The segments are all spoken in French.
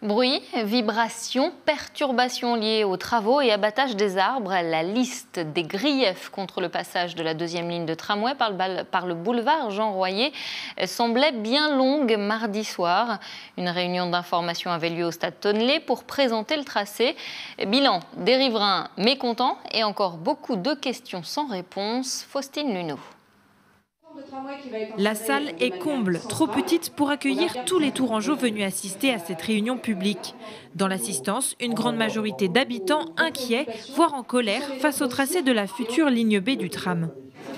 Bruit, vibrations, perturbations liées aux travaux et abattage des arbres. La liste des griefs contre le passage de la deuxième ligne de tramway par le boulevard Jean Royer semblait bien longue mardi soir. Une réunion d'information avait lieu au stade Tonnelet pour présenter le tracé. Bilan, des riverains mécontents et encore beaucoup de questions sans réponse. Faustine Luneau. La salle est comble, trop petite pour accueillir tous les Tourangeaux venus assister à cette réunion publique. Dans l'assistance, une grande majorité d'habitants inquiets, voire en colère, face au tracé de la future ligne B du tram.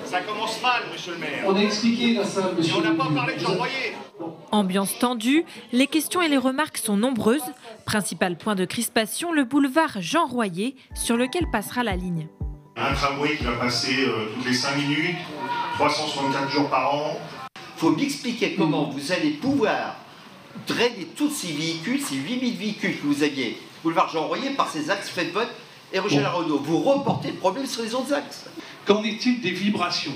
Ça commence mal, monsieur le maire. On a expliqué la salle, monsieur. Et on n'a pas parlé de Jean Royer. Ambiance tendue, les questions et les remarques sont nombreuses. Principal point de crispation, le boulevard Jean Royer, sur lequel passera la ligne. Un tramway qui va passer toutes les 5 minutes, 364 jours par an. Il faut m'expliquer comment vous allez pouvoir drainer tous ces véhicules, ces 8000 véhicules que vous aviez, boulevard Jean Royer, par ces axes Fred Bott et Roger Larenaud. Vous reportez le problème sur les autres axes. Qu'en est-il des vibrations?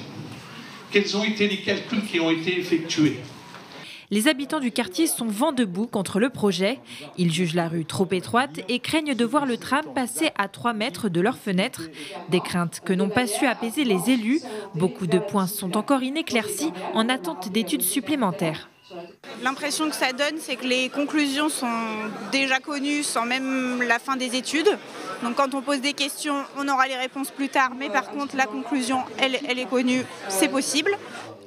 Quels ont été les calculs qui ont été effectués? Les habitants du quartier sont vent debout contre le projet. Ils jugent la rue trop étroite et craignent de voir le tram passer à 3 mètres de leurs fenêtres. Des craintes que n'ont pas su apaiser les élus. Beaucoup de points sont encore inéclaircis en attente d'études supplémentaires. L'impression que ça donne, c'est que les conclusions sont déjà connues sans même la fin des études. Donc quand on pose des questions, on aura les réponses plus tard. Mais par contre, la conclusion, elle est connue, c'est possible.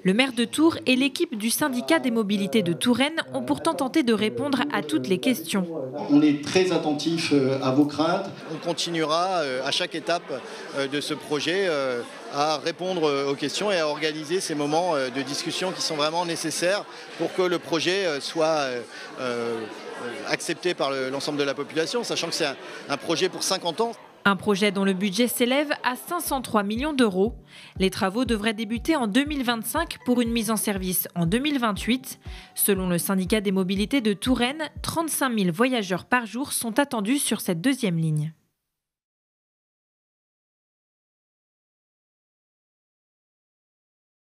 Le maire de Tours et l'équipe du syndicat des mobilités de Touraine ont pourtant tenté de répondre à toutes les questions. On est très attentif à vos craintes. On continuera à chaque étape de ce projet à répondre aux questions et à organiser ces moments de discussion qui sont vraiment nécessaires pour que le projet soit accepté par l'ensemble de la population, sachant que c'est un projet pour 50 ans. Un projet dont le budget s'élève à 503 millions d'euros. Les travaux devraient débuter en 2025 pour une mise en service en 2028. Selon le syndicat des mobilités de Touraine, 35 000 voyageurs par jour sont attendus sur cette deuxième ligne.